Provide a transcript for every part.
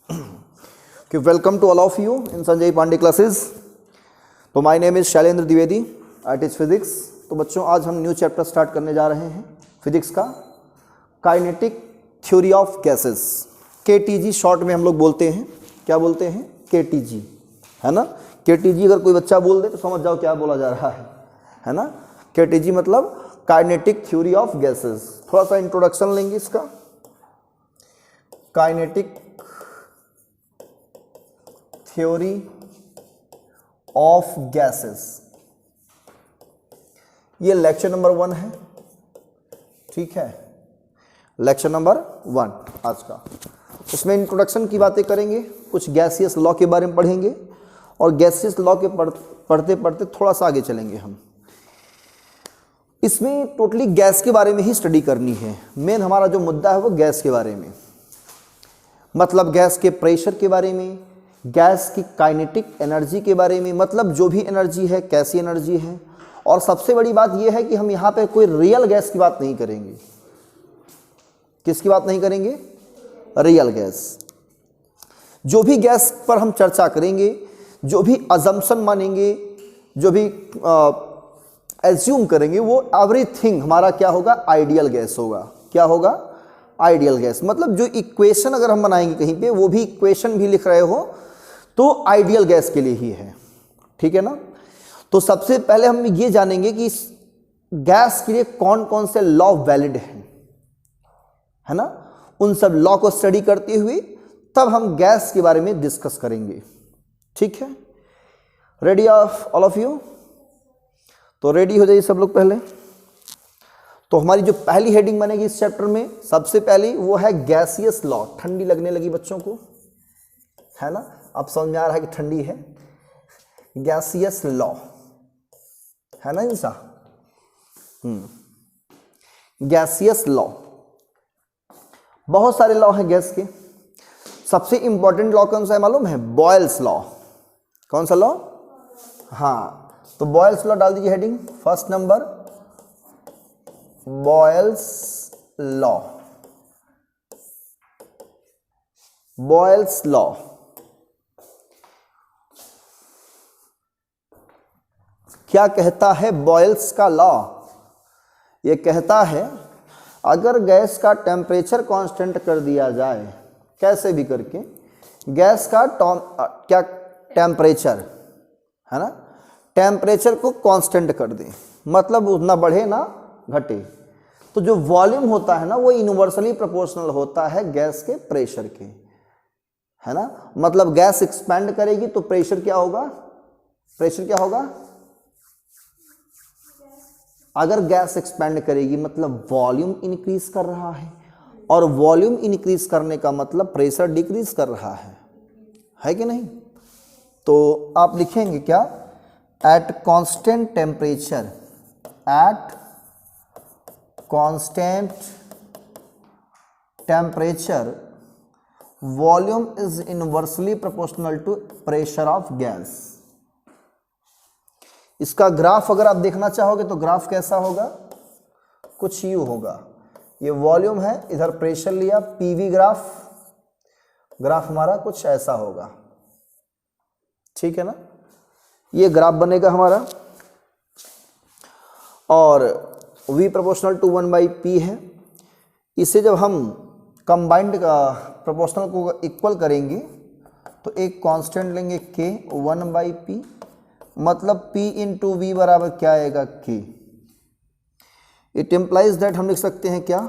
Okay, welcome to all of you in Sanjay Pandey classes. तो my name is Shailendra Dwivedi, I teach physics. तो बच्चों आज हम new chapter start करने जा रहे हैं फिजिक्स का, kinetic theory of gases, KTG short में हम लोग बोलते हैं। क्या बोलते हैं? KTG, है ना। KTG अगर कोई बच्चा बोल दे तो समझ जाओ क्या बोला जा रहा है ना। KTG मतलब काइनेटिक थ्योरी ऑफ गैसेस। थोड़ा सा इंट्रोडक्शन लेंगे इसका। काइनेटिक थ्योरी ऑफ गैसेस, ये लेक्चर नंबर 1 है, ठीक है, लेक्चर नंबर 1 आज का। इसमें इंट्रोडक्शन की बातें करेंगे, कुछ गैसियस लॉ के बारे में पढ़ेंगे और गैसियस लॉ के पढ़ते पढ़ते थोड़ा सा आगे चलेंगे हम। इसमें टोटली गैस के बारे में ही स्टडी करनी है। मेन हमारा जो मुद्दा है वो गैस के बारे में, मतलब गैस के प्रेशर के बारे में, गैस की काइनेटिक एनर्जी के बारे में, मतलब जो भी एनर्जी है कैसी एनर्जी है। और सबसे बड़ी बात यह है कि हम यहाँ पे कोई रियल गैस की बात नहीं करेंगे। किसकी बात नहीं करेंगे? Real gas. जो भी गैस पर हम चर्चा करेंगे, जो भी अजम्पशन मानेंगे, जो भी एज्यूम करेंगे, वो एवरीथिंग हमारा क्या होगा? आइडियल गैस होगा। क्या होगा? Ideal gas. मतलब जो इक्वेशन अगर हम बनाएंगे कहीं पे, वो भी इक्वेशन भी लिख रहे हो तो आइडियल गैस के लिए ही है, ठीक है ना। तो सबसे पहले हम ये जानेंगे कि इस गैस के लिए कौन कौन से लॉ वैलिड हैं, है ना। उन सब लॉ को स्टडी करते हुए तब हम गैस के बारे में डिस्कस करेंगे, ठीक है। Ready all of you? तो रेडी हो जाइए सब लोग पहले। तो हमारी जो पहली हेडिंग बनेगी इस चैप्टर में, सबसे पहली वो है गैसियस लॉ। ठंडी लगने लगी बच्चों को, है ना। अब समझ में आ रहा है कि ठंडी है। गैसियस लॉ, है ना इंसा। गैसियस लॉ, बहुत सारे लॉ हैं गैस के। सबसे इंपॉर्टेंट लॉ कौन सा है मालूम है? Boyle's law. कौन सा लॉ? हाँ, तो बॉयल्स लॉ डाल दीजिए heading first number, boils law. Boyle's law क्या कहता है? बॉयल्स का लॉ ये कहता है अगर गैस का टेम्परेचर कांस्टेंट कर दिया जाए, कैसे भी करके गैस का क्या टेम्परेचर, है ना, टेम्परेचर को कांस्टेंट कर दें, मतलब ना बढ़े ना घटे, तो जो वॉल्यूम होता है ना वो यूनिवर्सली प्रोपोर्शनल होता है गैस के प्रेशर के, है ना। मतलब गैस एक्सपैंड करेगी तो प्रेशर क्या होगा? प्रेशर क्या होगा? अगर गैस एक्सपैंड करेगी मतलब वॉल्यूम इंक्रीज कर रहा है, और वॉल्यूम इंक्रीज करने का मतलब प्रेशर डिक्रीज कर रहा है कि नहीं। तो आप लिखेंगे क्या? At constant temperature, at constant temperature volume is inversely proportional to pressure of gas. इसका ग्राफ अगर आप देखना चाहोगे तो ग्राफ कैसा होगा? कुछ यूं होगा। ये वॉल्यूम है, इधर प्रेशर लिया, पीवी ग्राफ हमारा कुछ ऐसा होगा, ठीक है ना। ये ग्राफ बनेगा हमारा, और V प्रोपोर्शनल टू 1/P है। इसे जब हम कंबाइंड का प्रोपोर्शनल को इक्वल करेंगे तो एक कांस्टेंट लेंगे K 1/P, मतलब P इंटू V बराबर क्या आएगा? K। इट इम्प्लाइज दैट हम लिख सकते हैं क्या?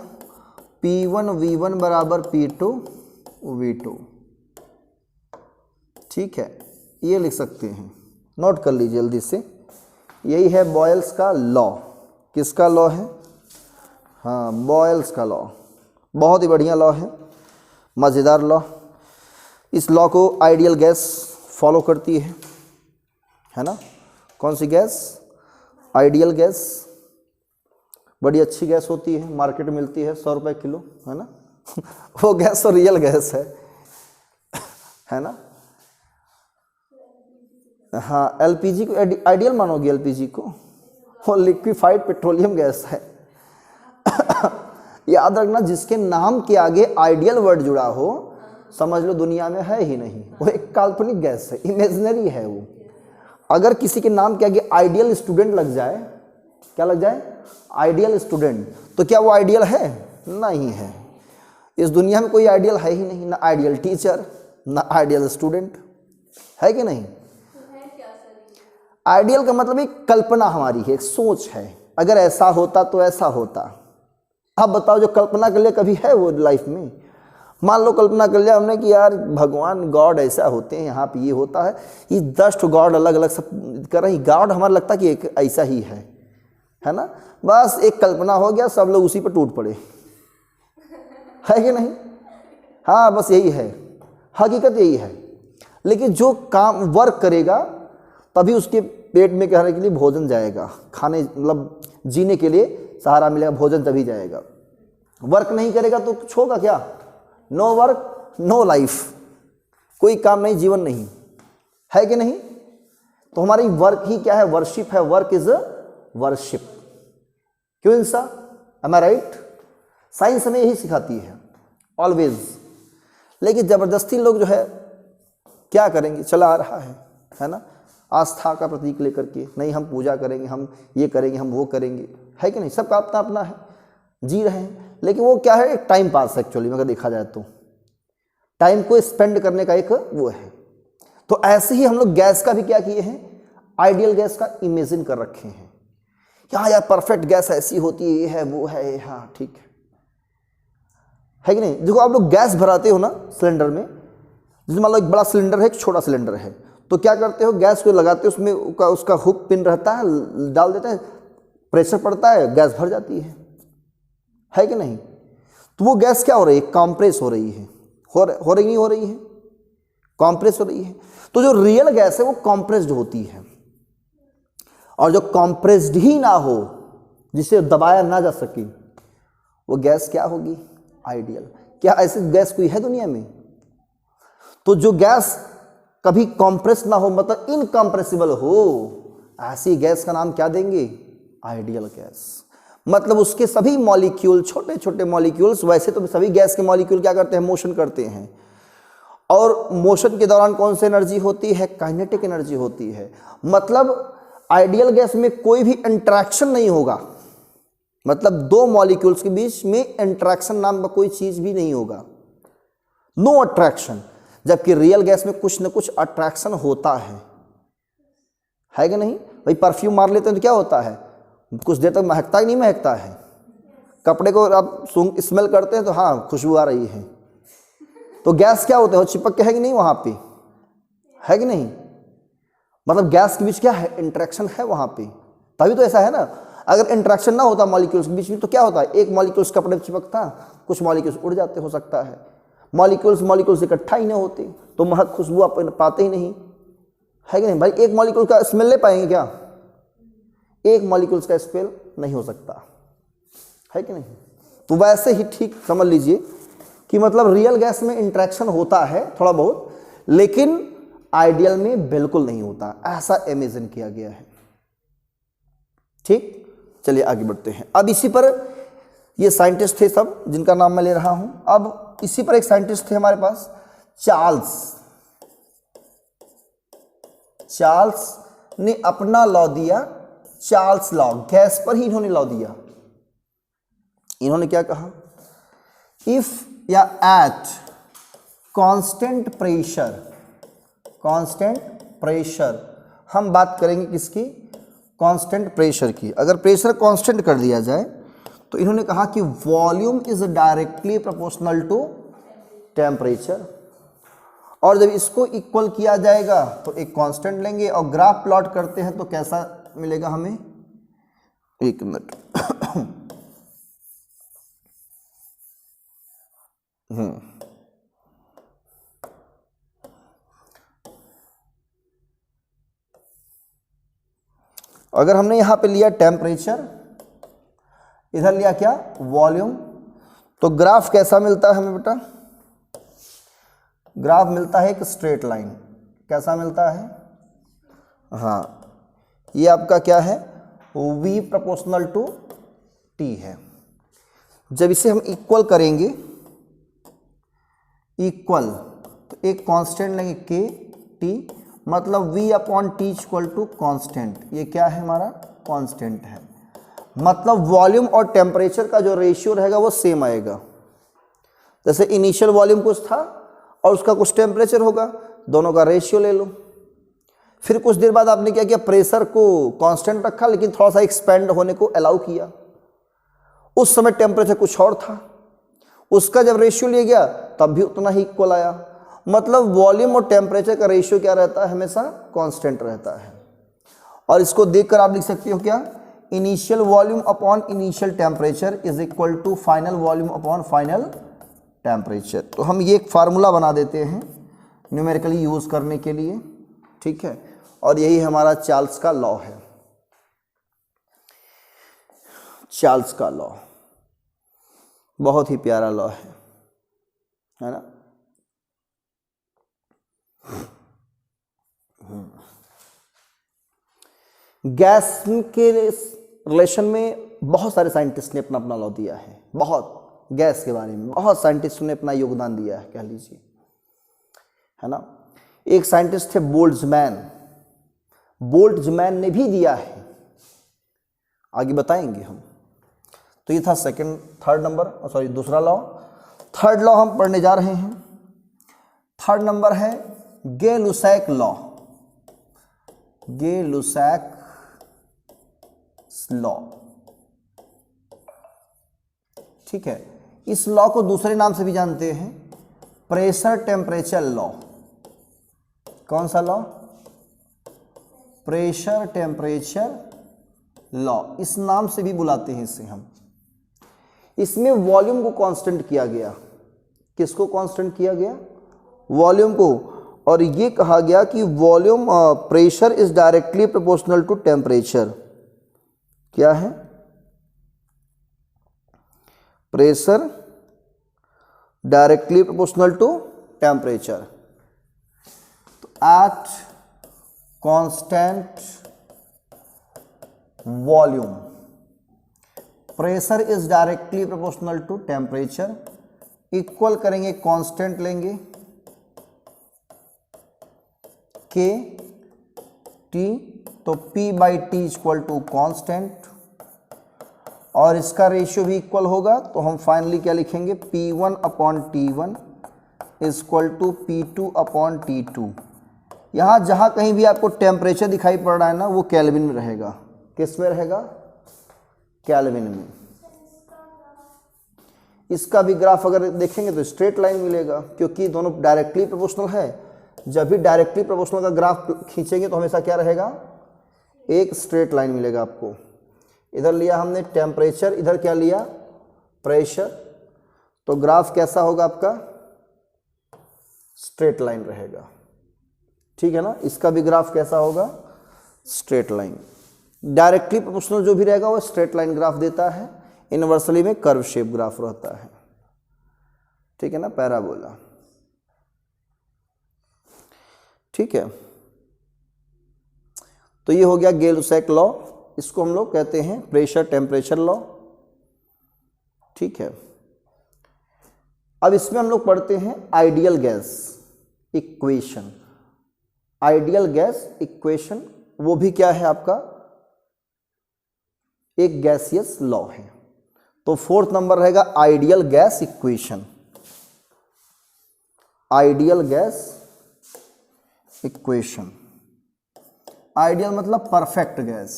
P1 V1 बराबर P2 V2, ठीक है, ये लिख सकते हैं। नोट कर लीजिए जल्दी से। यही है बॉयल्स का लॉ। किसका लॉ है? हाँ, बॉयल्स का लॉ। बहुत ही बढ़िया लॉ है, मज़ेदार लॉ। इस लॉ को आइडियल गैस फॉलो करती है ना। कौन सी गैस? Ideal gas. बड़ी अच्छी गैस होती है, मार्केट में मिलती है 100 रुपये किलो, है ना। वो गैस तो रियल गैस है ना। हाँ, एलपीजी को आइडियल मानोगे? एलपीजी को वो लिक्विफाइड पेट्रोलियम गैस है। याद रखना, जिसके नाम के आगे आइडियल वर्ड जुड़ा हो समझ लो दुनिया में है ही नहीं, वो एक काल्पनिक गैस है, इमेजिनरी है वो। अगर किसी के नाम के आगे आइडियल स्टूडेंट लग जाए, क्या लग जाए, आइडियल स्टूडेंट, तो क्या वो आइडियल है? नहीं है। इस दुनिया में कोई आइडियल है ही नहीं, ना आइडियल टीचर ना आइडियल स्टूडेंट, है कि नहीं? आइडियल का मतलब एक कल्पना हमारी है, एक सोच है, अगर ऐसा होता तो ऐसा होता। अब बताओ जो कल्पना कर लिया कभी है वो लाइफ में? मान लो कल्पना कर लिया हमने कि यार भगवान गॉड ऐसा होते हैं, यहाँ पे ये होता है, ये 10 गॉड अलग अलग सब कर रहे हैं, गॉड हमारा लगता कि एक ऐसा ही है ना? बस एक कल्पना हो गया, सब लोग उसी पर टूट पड़े, है कि नहीं? हाँ बस यही है, हकीकत यही है। लेकिन जो काम वर्क करेगा तभी उसके पेट में कहने के लिए भोजन जाएगा, खाने मतलब जीने के लिए सहारा मिलेगा, भोजन तभी जाएगा। वर्क नहीं करेगा तो कुछ होगा क्या? नो वर्क नो लाइफ, कोई काम नहीं जीवन नहीं, है कि नहीं? तो हमारी वर्क ही क्या है? वर्शिप है, वर्क इज वर्शिप। क्यों इंसा? एम आई राइट? साइंस हमें यही सिखाती है ऑलवेज। लेकिन जबरदस्ती लोग जो है क्या करेंगे, चला आ रहा है ना, आस्था का प्रतीक लेकर के, नहीं हम पूजा करेंगे, हम ये करेंगे, हम वो करेंगे, है कि नहीं? सबका अपना अपना है, जी रहे हैं। लेकिन वो क्या है? एक टाइम पास एक्चुअली में, अगर देखा जाए तो टाइम को स्पेंड करने का एक वो है। तो ऐसे ही हम लोग गैस का भी क्या किए हैं? आइडियल गैस का इमेजिन कर रखे हैं। क्या यार परफेक्ट गैस ऐसी होती है, ये है वो है, हाँ ठीक है कि नहीं? देखो आप लोग गैस भराते हो ना सिलेंडर में, जैसे मान लो एक बड़ा सिलेंडर है, एक छोटा सिलेंडर है, तो क्या करते हो? गैस को लगाते हो, उसमें उसका हुक पिन रहता है, डाल देते हैं, प्रेशर पड़ता है, गैस भर जाती है कि नहीं? तो वो गैस क्या हो रही है? कॉम्प्रेस हो रही है, हो रही नहीं हो रही है? कॉम्प्रेस हो रही है। तो जो रियल गैस है वो कॉम्प्रेस्ड होती है, और जो कॉम्प्रेस्ड ही ना हो, जिसे दबाया ना जा सके, वो गैस क्या होगी? आइडियल। क्या ऐसी गैस कोई है दुनिया में? तो जो गैस कभी कॉम्प्रेस ना हो, मतलब इनकॉम्प्रेसिबल हो, ऐसी गैस का नाम क्या देंगे? Ideal gas. मतलब उसके सभी मॉलिक्यूल, छोटे छोटे मॉलिक्यूल्स, वैसे तो सभी गैस के मॉलिक्यूल क्या करते हैं? मोशन करते हैं, और मोशन के दौरान कौन सी एनर्जी होती है? काइनेटिक एनर्जी होती है। मतलब आइडियल गैस में कोई भी इंटरेक्शन नहीं होगा, मतलब दो मॉलिक्यूल्स के बीच में इंटरेक्शन नाम का कोई चीज भी नहीं होगा, नो अट्रैक्शन। जबकि रियल गैस में कुछ न कुछ अट्रैक्शन होता है कि नहीं? भाई परफ्यूम मार लेते हैं तो क्या होता है? कुछ देर तक महकता ही नहीं महकता है। कपड़े को आप स्मेल करते हैं तो हाँ खुशबू आ रही है। तो गैस क्या होता है? वो चिपक के है कि नहीं वहां पे, है कि नहीं? मतलब गैस के बीच क्या है? इंटरेक्शन है वहां पे, तभी तो ऐसा है ना। अगर इंटरेक्शन ना होता मॉलिक्यूल्स के बीच में तो क्या होता है? एक मॉलिक्यूल्स कपड़े पे चिपकता, कुछ मॉलिक्यूल्स उड़ जाते, हो सकता है मॉलिक्यूल्स इकट्ठा ही नहीं होते तो महक खुशबू आप पाते ही नहीं, है कि नहीं? भाई एक मॉलिक्यूल का स्मेल ले पाएंगे क्या? एक मॉलिक्यूल्स का स्मेल नहीं हो सकता, है कि नहीं? तो वैसे ही ठीक समझ लीजिए कि मतलब रियल गैस में इंटरेक्शन होता है थोड़ा बहुत, लेकिन आइडियल में बिल्कुल नहीं होता, ऐसा इमेजिन किया गया है। ठीक, चलिए आगे बढ़ते हैं। अब इसी पर ये साइंटिस्ट थे सब जिनका नाम मैं ले रहा हूं। अब इसी पर एक साइंटिस्ट थे हमारे पास, चार्ल्स ने अपना लॉ दिया, चार्ल्स लॉ, गैस पर ही इन्होंने लॉ दिया। इन्होंने क्या कहा? इफ या एट कांस्टेंट प्रेशर, हम बात करेंगे किसकी? कांस्टेंट प्रेशर की। अगर प्रेशर कांस्टेंट कर दिया जाए तो इन्होंने कहा कि volume is directly proportional to temperature, और जब इसको इक्वल किया जाएगा तो एक कांस्टेंट लेंगे, और ग्राफ प्लॉट करते हैं तो कैसा मिलेगा हमें? एक मिनट अगर हमने यहां पे लिया टेम्परेचर, इधर लिया क्या? वॉल्यूम, तो ग्राफ कैसा मिलता है हमें बेटा? ग्राफ मिलता है एक स्ट्रेट लाइन। कैसा मिलता है? हाँ, ये आपका क्या है? V प्रोपोर्शनल टू T है। जब इसे हम इक्वल करेंगे, इक्वल, तो एक कांस्टेंट लेंगे के टी, मतलब V upon T equal to constant, ये क्या है हमारा कांस्टेंट है। मतलब वॉल्यूम और टेम्परेचर का जो रेशियो रहेगा वो सेम आएगा। जैसे इनिशियल वॉल्यूम कुछ था और उसका कुछ टेम्परेचर होगा, दोनों का रेशियो ले लो। फिर कुछ देर बाद आपने क्या किया, प्रेशर को कांस्टेंट रखा लेकिन थोड़ा सा एक्सपेंड होने को अलाउ किया, उस समय टेम्परेचर कुछ और था, उसका जब रेशियो लिया गया तब भी उतना ही इक्वल आया। मतलब वॉल्यूम और टेम्परेचर का रेशियो क्या रहता है, हमेशा कांस्टेंट रहता है। और इसको देखकर आप लिख सकते हो क्या, initial volume upon initial temperature is equal to final volume upon final temperature. तो हम ये एक फार्मूला बना देते हैं न्यूमेरिकली यूज करने के लिए, ठीक है। और यही हमारा चार्ल्स का लॉ है, चार्ल्स का लॉ बहुत ही प्यारा लॉ है ना। गैस के रिलेशन में बहुत सारे साइंटिस्ट ने अपना अपना लॉ दिया है, बहुत, गैस के बारे में बहुत साइंटिस्ट ने अपना योगदान दिया है, कह लीजिए, है ना। एक साइंटिस्ट थे बोल्ट्जमैन, बोल्ट्जमैन ने भी दिया है, आगे बताएंगे हम। तो ये था थर्ड नंबर, सॉरी दूसरा लॉ। थर्ड लॉ हम पढ़ने जा रहे हैं। थर्ड नंबर है गे-लुसैक लॉ, गे-लुसैक लॉ, ठीक है। इस लॉ को दूसरे नाम से भी जानते हैं, प्रेशर टेम्परेचर लॉ। कौन सा लॉ, प्रेशर टेम्परेचर लॉ, इस नाम से भी बुलाते हैं इसे हम। इसमें वॉल्यूम को कांस्टेंट किया गया, किसको कांस्टेंट किया गया, वॉल्यूम को। और ये कहा गया कि volume pressure is directly proportional to temperature. क्या है, pressure directly proportional to temperature. तो at constant volume pressure is directly proportional to temperature, equal करेंगे कांस्टेंट लेंगे के टी, तो P by T equal to constant, और इसका रेशियो भी इक्वल होगा, तो हम फाइनली क्या लिखेंगे, P1 upon T1 equal to P2 upon T2। यहाँ जहाँ कहीं भी आपको टेम्परेचर दिखाई पड़ रहा है ना, वो केल्विन में रहेगा। किस में रहेगा, केल्विन में। इसका भी ग्राफ अगर देखेंगे तो स्ट्रेट लाइन मिलेगा, क्योंकि दोनों डायरेक्टली प्रोपोर्शनल है। जब भी डायरेक्टली प्रोपोर्शनल का ग्राफ खींचेंगे तो हमेशा क्या रहेगा, एक स्ट्रेट लाइन मिलेगा आपको। इधर लिया हमने टेम्परेचर, इधर क्या लिया, प्रेशर, तो ग्राफ कैसा होगा आपका, स्ट्रेट लाइन रहेगा, ठीक है ना। इसका भी ग्राफ कैसा होगा, स्ट्रेट लाइन। डायरेक्टली प्रोपोर्शनल जो भी रहेगा वो स्ट्रेट लाइन ग्राफ देता है, इनवर्सली में कर्व शेप ग्राफ रहता है, ठीक है ना, पैराबोला, ठीक है। तो ये हो गया गे-लुसैक लॉ, इसको हम लोग कहते हैं प्रेशर टेम्परेचर लॉ, ठीक है। अब इसमें हम लोग पढ़ते हैं ideal gas equation. Ideal gas equation वो भी क्या है आपका, एक गैसियस लॉ है। तो फोर्थ नंबर रहेगा ideal gas equation, ideal gas equation. Ideal मतलब perfect gas,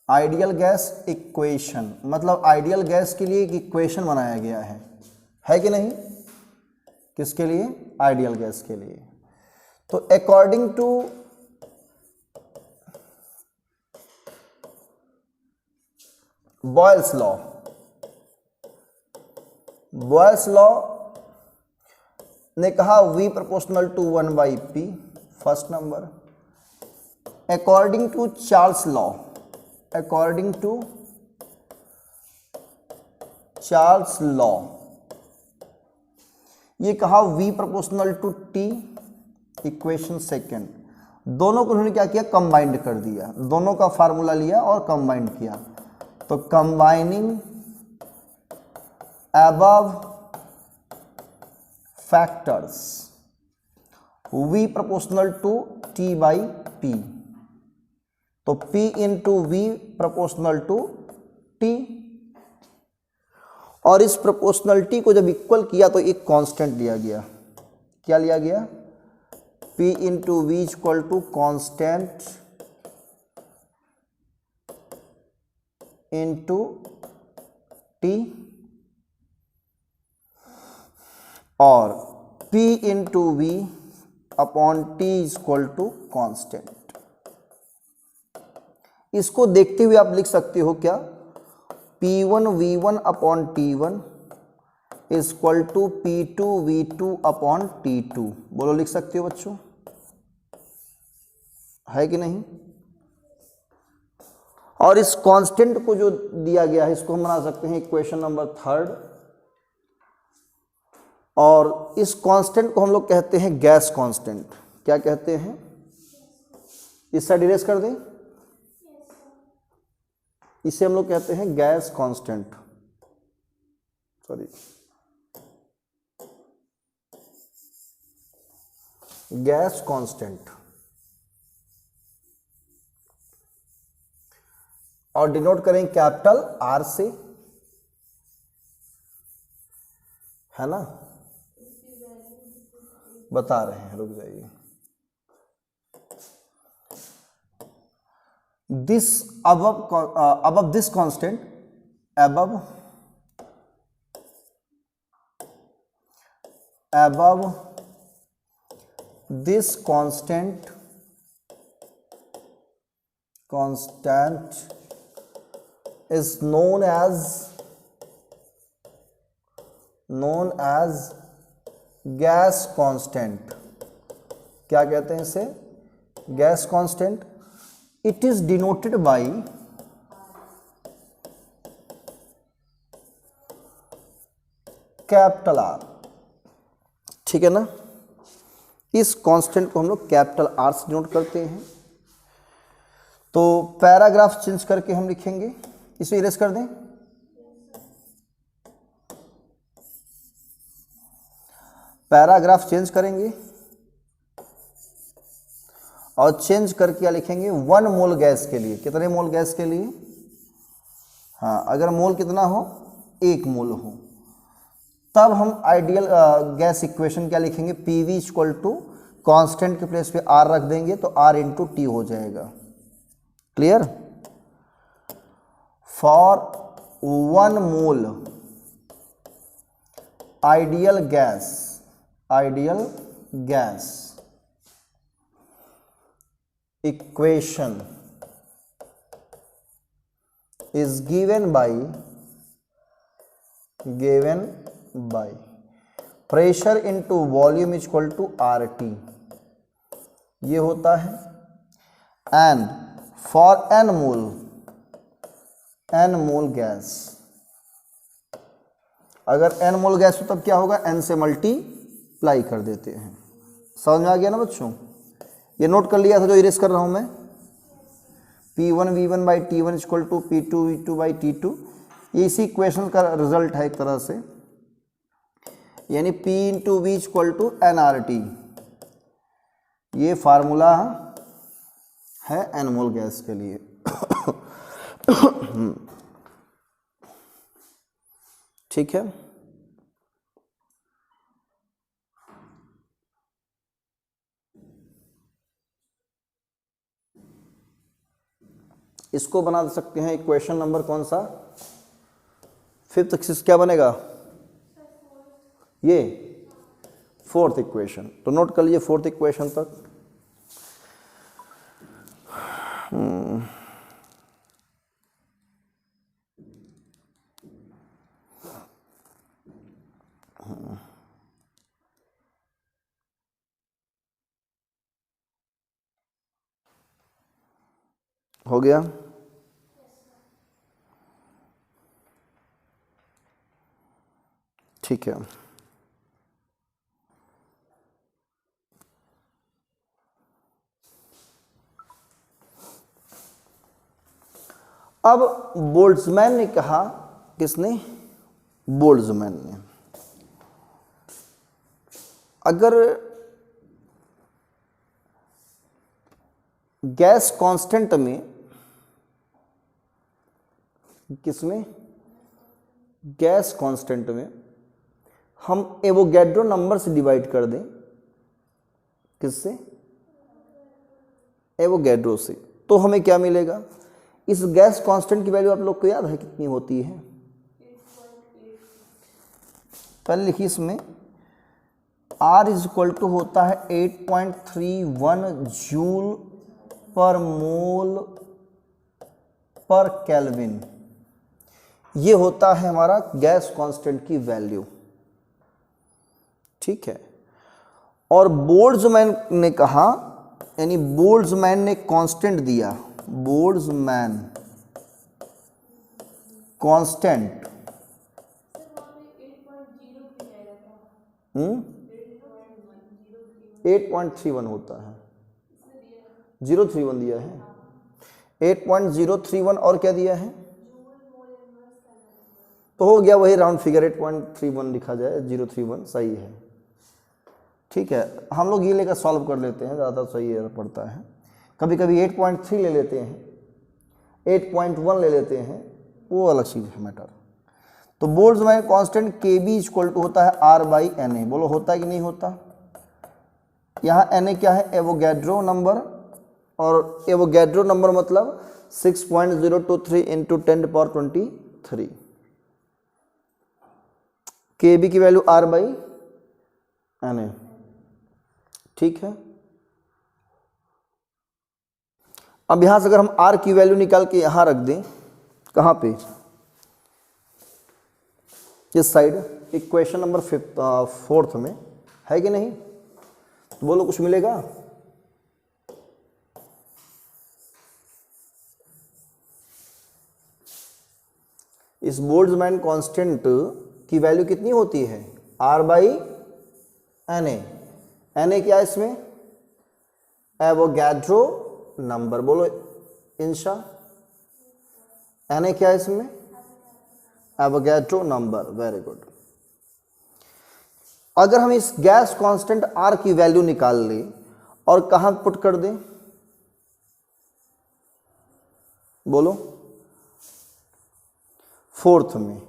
ideal gas equation मतलब आइडियल गैस के लिए एक इक्वेशन बनाया गया है कि नहीं, किसके लिए, आइडियल गैस के लिए। तो according to Boyle's law, Boyle's law ने कहा V proportional to 1/P, first number. According to Charles law, according to Charles law ये कहा V proportional to T, equation second. दोनों को उन्होंने क्या किया, कंबाइंड कर दिया, दोनों का फार्मूला लिया और कंबाइंड किया। तो combining above factors V proportional to T by P, तो P into V proportional to T, और इस प्रोपोर्शनलिटी को जब इक्वल किया तो एक कांस्टेंट लिया गया। क्या लिया गया? P into V is equal to constant into T, और P into V upon T is equal to constant. इसको देखते हुए आप लिख सकते हो क्या? P1 V1 upon T1 is equal to P2 V2 upon T2। बोलो, लिख सकते हो बच्चों? है कि नहीं? और इस कांस्टेंट को जो दिया गया है इसको हम बना सकते हैं इक्वेशन नंबर 3, और इस कांस्टेंट को हम लोग कहते हैं गैस कांस्टेंट। क्या कहते हैं? इस साइड इरेज कर दें, इसे हम लोग कहते हैं gas constant, sorry gas constant, और डिनोट करें कैपिटल R से, है ना? बता रहे हैं, रुक जाइए। This above this constant, above this constant is known as gas constant. क्या कहते हैं इसे? Gas constant. It is denoted by capital R, ठीक है ना? इस कांस्टेंट को हम लोग कैपिटल R से डिनोट करते हैं। तो पैराग्राफ चेंज करके हम लिखेंगे, इसे इरेज कर दें। पैराग्राफ चेंज करेंगे और चेंज करके क्या लिखेंगे? 1 मोल गैस के लिए। कितने मोल गैस के लिए? हाँ, अगर मोल कितना हो? 1 मोल हो, तब हम आइडियल गैस इक्वेशन क्या लिखेंगे? PV इक्वल टू कांस्टेंट के प्लेस पे R रख देंगे तो R इंटू T हो जाएगा। Clear? For 1 mole ideal gas equation is given by pressure into volume is equal to RT, ये होता है। and for n mole gas, अगर n मोल गैस हो तब क्या होगा? n से मल्टीप्लाई कर देते हैं। समझ में आ गया ना बच्चों? ये नोट कर लिया था जो इरेज कर रहा हूं मैं। P1 V1 by T1 equal to P2 V2 by T2, ये इसी इक्वेशन का रिजल्ट है एक तरह से, यानी P into V equal to nRT। ये फार्मूला है n मोल गैस के लिए। ठीक है? इसको बना सकते हैं इक्वेशन नंबर कौन सा? 5th एक्सिस क्या बनेगा? ये 4th इक्वेशन। तो नोट कर लीजिए 4th इक्वेशन तक। हो गया? ठीक है। अब बोल्ट्जमैन ने कहा, किसने? बोल्ट्जमैन ने अगर गैस कांस्टेंट में, किसमें, गैस कांस्टेंट में हम एवोगैड्रो नंबर से डिवाइड कर दें, किससे, एवोगैड्रो से, तो हमें क्या मिलेगा। इस गैस कांस्टेंट की वैल्यू आप लोग को याद है कितनी होती है, पहले लिखिए इसमें R इज इक्वल टू होता है 8.31 जूल पर मोल पर केल्विन। ये होता है हमारा गैस कांस्टेंट की वैल्यू, ठीक है। और बोल्ट्जमैन ने कहा, यानी बोल्ट्जमैन ने कांस्टेंट दिया, बोल्ट्जमैन कांस्टेंट 8.31 होता है, 031 दिया है, 8.031 और क्या दिया है, तो हो गया वही राउंड फिगर 8.31 लिखा जाए, 031 सही है, ठीक है। हम लोग ये लेकर सॉल्व कर लेते हैं, ज़्यादा सही पड़ता है। कभी कभी 8.3 ले लेते हैं, 8.1 ले लेते हैं, वो अलग चीज़ है मैटर। तो Boltzmann constant KB equal to होता है R/Na। बोलो होता है कि नहीं होता। यहाँ Na क्या है, एवोगैड्रो नंबर, और एवोगैड्रो नंबर मतलब 6.023 इंटू 10⁻23। KB की वैल्यू R/Na, ठीक है। अब यहां से अगर हम R की वैल्यू निकाल के यहां रख दें, कहां पे, इस साइड, इक्वेशन नंबर 4 में है कि नहीं, तो बोलो कुछ मिलेगा। इस बोल्ट्जमैन कांस्टेंट की वैल्यू कितनी होती है, R/Na। Na क्या है इसमें, एवोगैड्रो नंबर, बोलो इंशा। Na क्या है इसमें, एवोगैड्रो नंबर, वेरी गुड। अगर हम इस गैस कांस्टेंट R की वैल्यू निकाल लें और कहां पुट कर दें, बोलो 4th में,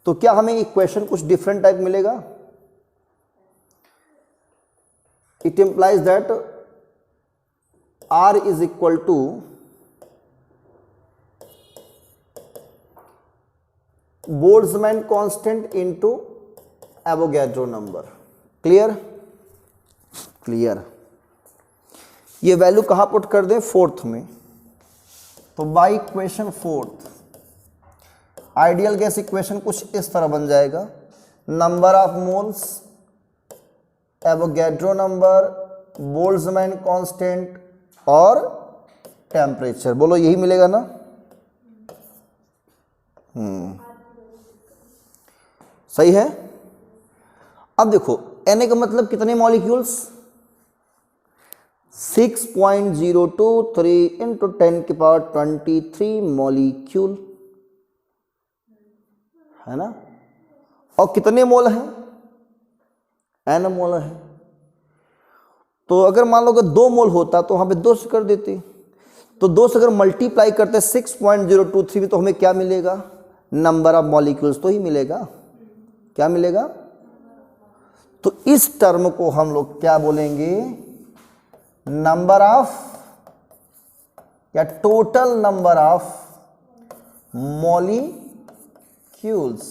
तो क्या हमें इक्वेशन कुछ डिफरेंट टाइप मिलेगा। It implies that R is equal to Boltzmann constant into Avogadro number. Clear, clear. ये वैल्यू कहां पुट कर दें, 4th में, तो by equation 4th ideal gas equation कुछ इस तरह बन जाएगा, number of moles, Avogadro number, Boltzmann constant और टेम्परेचर। बोलो यही मिलेगा ना। सही है। अब देखो Na का मतलब कितने मॉलिक्यूल्स, 6.023 इंटू 10⁻23 मॉलिक्यूल, है ना। और कितने मोल हैं, n मोल है। तो अगर मान लो अगर 2 मोल होता तो वहां पे 2 से कर देते, तो 2 से अगर मल्टीप्लाई करते 6.023 में, तो हमें क्या मिलेगा, नंबर ऑफ मॉलिक्यूल्स तो ही मिलेगा। क्या मिलेगा, तो इस टर्म को हम लोग क्या बोलेंगे, नंबर ऑफ या टोटल नंबर ऑफ मॉलिक्यूल्स।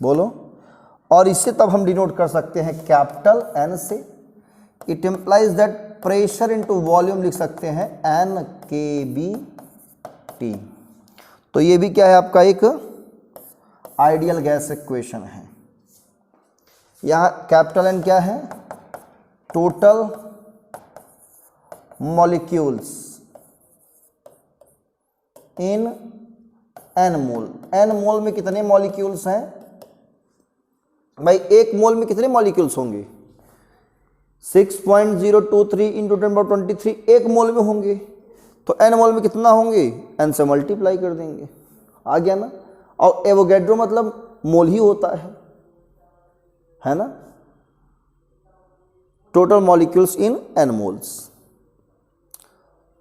बोलो, और इसे तब हम डिनोट कर सकते हैं कैपिटल N से। It implies that pressure into volume लिख सकते हैं NKBT। तो ये भी क्या है आपका एक आइडियल गैस इक्वेशन है। यहां कैपिटल N क्या है, total molecules in n mole. n मोल में कितने मॉलिक्यूल्स हैं भाई, एक मोल में कितने मॉलिक्यूल्स होंगे, 6.023 इंटू 10⁻23 एक मोल में होंगे, तो n मोल में कितना होंगे, n से मल्टीप्लाई कर देंगे, आ गया ना। और एवोगैड्रो मतलब मोल ही होता है ना। Total molecules in n moles.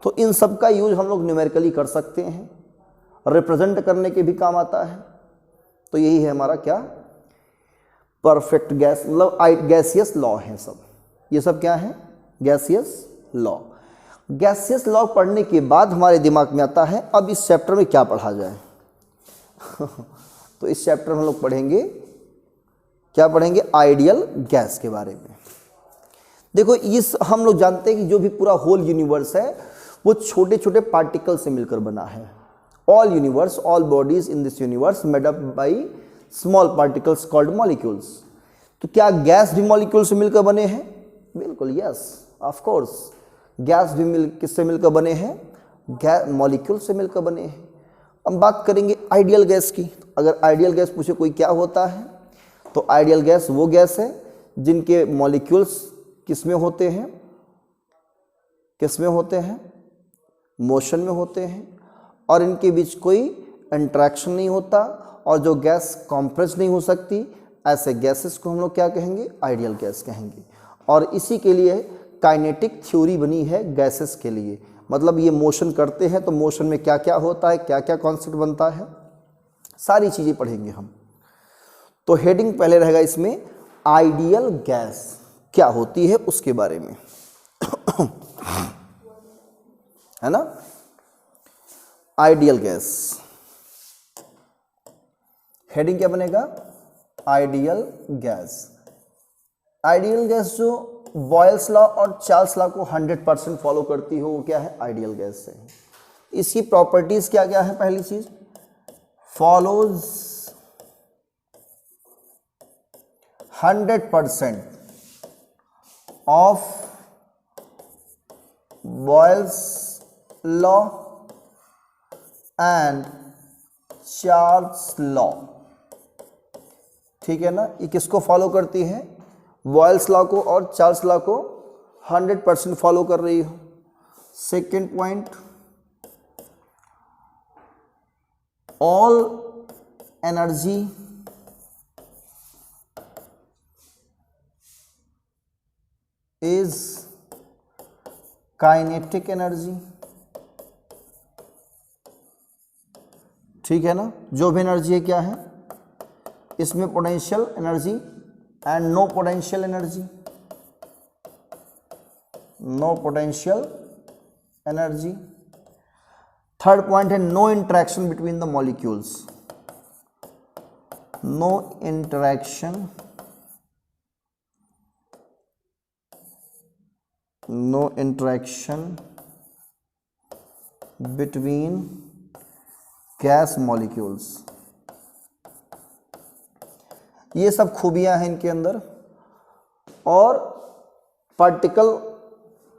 तो इन सब का यूज हम लोग न्यूमेरिकली कर सकते हैं, रिप्रेजेंट करने के भी काम आता है। तो यही है हमारा क्या, परफेक्ट गैस, मतलब गैसियस लॉ है सब, ये सब क्या है, गैसियस लॉ। गैसियस लॉ पढ़ने के बाद हमारे दिमाग में आता है अब इस चैप्टर में क्या पढ़ा जाए। तो इस चैप्टर में हम लोग पढ़ेंगे, क्या पढ़ेंगे, आइडियल गैस के बारे में। देखो इस हम लोग जानते हैं कि जो भी पूरा होल यूनिवर्स है वो छोटे छोटे पार्टिकल से मिलकर बना है। All universe, all bodies in this universe made up by small particles called molecules. तो क्या गैस भी मॉलिक्यूल से मिलकर बने हैं? बिल्कुल, यस, ऑफ कोर्स। गैस भी किससे मिलकर बने हैं? मॉलिक्यूल से मिलकर बने हैं। अब बात करेंगे आइडियल गैस की। अगर आइडियल गैस पूछे कोई क्या होता है, तो आइडियल गैस वो गैस है जिनके मॉलिक्यूल्स किसमें होते हैं, किसमें होते हैं, मोशन में होते हैं, और इनके बीच कोई इंटरेक्शन नहीं होता, और जो गैस कॉम्प्रेस नहीं हो सकती, ऐसे गैसेस को हम लोग क्या कहेंगे, आइडियल गैस कहेंगे। और इसी के लिए काइनेटिक थ्योरी बनी है गैसेस के लिए, मतलब ये मोशन करते हैं तो मोशन में क्या क्या होता है, क्या क्या कॉन्सेप्ट बनता है, सारी चीज़ें पढ़ेंगे हम। तो हेडिंग पहले रहेगा इसमें आइडियल गैस क्या होती है उसके बारे में, है ना। आइडियल गैस, हेडिंग क्या बनेगा, आइडियल गैस। आइडियल गैस जो बॉयल्स लॉ और चार्ल्स लॉ को 100% फॉलो करती हो वो क्या है, आइडियल गैस है। इसकी प्रॉपर्टीज क्या क्या है, पहली चीज, follows 100% of Boyle's law and Charles law. ठीक है ना, ये किसको फॉलो करती है, बॉयल्स लॉ को और चार्ल्स लॉ को 100% फॉलो कर रही हो। Second point, all energy is kinetic energy. ठीक है ना, जो भी एनर्जी है क्या है, इसमें potential energy and no potential energy, no potential energy. Third point है no interaction between the molecules, no interaction, no interaction between gas molecules. ये सब खूबियां हैं इनके अंदर। और पार्टिकल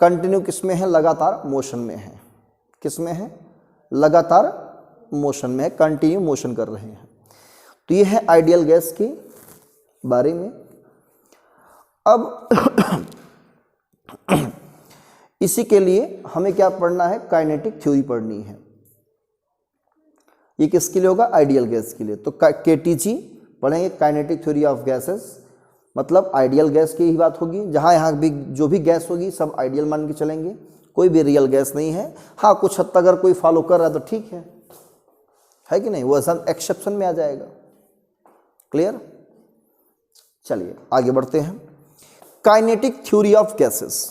कंटिन्यू किसमें है, लगातार मोशन में है। किसमें है, लगातार मोशन में है, कंटिन्यू मोशन कर रहे हैं। तो ये है आइडियल गैस के बारे में। अब इसी के लिए हमें क्या पढ़ना है, काइनेटिक थ्योरी पढ़नी है। ये किसके लिए होगा, आइडियल गैस के लिए। तो केटीजी पढ़ेंगे, काइनेटिक थ्योरी ऑफ गैसेस, मतलब आइडियल गैस की ही बात होगी। जहाँ यहाँ भी जो भी गैस होगी सब आइडियल मान के चलेंगे, कोई भी रियल गैस नहीं है। हाँ, कुछ हद तक अगर कोई फॉलो कर रहा है तो ठीक है कि नहीं, वो सब एक्सेप्शन में आ जाएगा। क्लियर, चलिए आगे बढ़ते हैं। Kinetic theory of gases.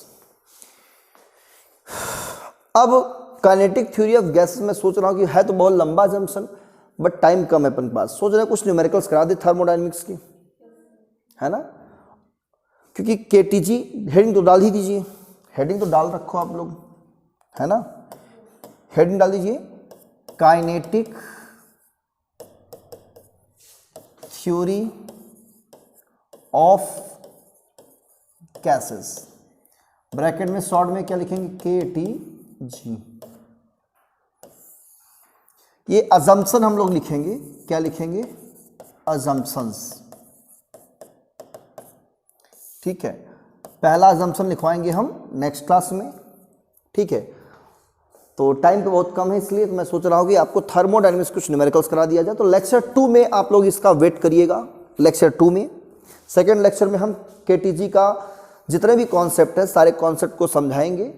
अब काइनेटिक थ्योरी ऑफ गैसेस में सोच रहा हूँ कि है तो बहुत लंबा जंक्शन, बट टाइम कम है अपन के पास। सोच रहे हैं कुछ न्यूमेरिकल्स करा दे थर्मोडायनेमिक्स की, है ना, क्योंकि केटीजी हेडिंग तो डाल ही दीजिए, हेडिंग तो डाल रखो आप लोग, है ना, हेडिंग डाल दीजिए, kinetic theory of gases. Bracket में शॉर्ट में क्या लिखेंगे, केटीजी। ये अजम्पशन हम लोग लिखेंगे, क्या लिखेंगे, अजम्पशंस। ठीक है, पहला अजम्पशन लिखवाएंगे हम नेक्स्ट क्लास में। ठीक है, तो टाइम तो बहुत कम है, इसलिए तो मैं सोच रहा हूँ कि आपको थर्मोडायनेमिक्स कुछ न्यूमेरिकल्स करा दिया जाए। तो लेक्चर 2 में आप लोग इसका वेट करिएगा। लेक्चर 2 में, सेकेंड लेक्चर में हम केटीजी का जितने भी कॉन्सेप्ट है सारे कॉन्सेप्ट को समझाएंगे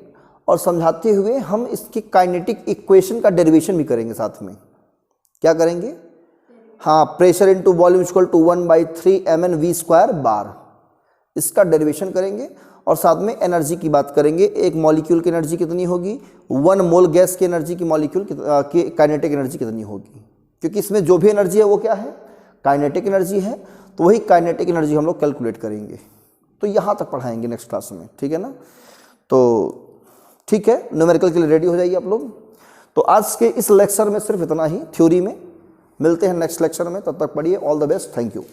और समझाते हुए हम इसकी काइनेटिक इक्वेशन का डेरिवेशन भी करेंगे साथ में। क्या करेंगे? हाँ, pressure into volume equal to 1/3 mn/v² बार, इसका डेरिवेशन करेंगे और साथ में एनर्जी की बात करेंगे। एक मॉलिक्यूल की एनर्जी कितनी होगी, 1 मोल गैस की एनर्जी की मॉलिक्यूल की काइनेटिक एनर्जी कितनी होगी, क्योंकि इसमें जो भी एनर्जी है वो क्या है, काइनेटिक एनर्जी है। तो वही काइनेटिक एनर्जी हम लोग कैलकुलेट करेंगे। तो यहाँ तक पढ़ाएंगे नेक्स्ट क्लास में, ठीक है ना। तो ठीक है, न्यूमेरिकल के लिए रेडी हो जाइए आप लोग। तो आज के इस लेक्चर में सिर्फ इतना ही थ्योरी में, मिलते हैं नेक्स्ट लेक्चर में, तब तक पढ़िए। All the best, thank you.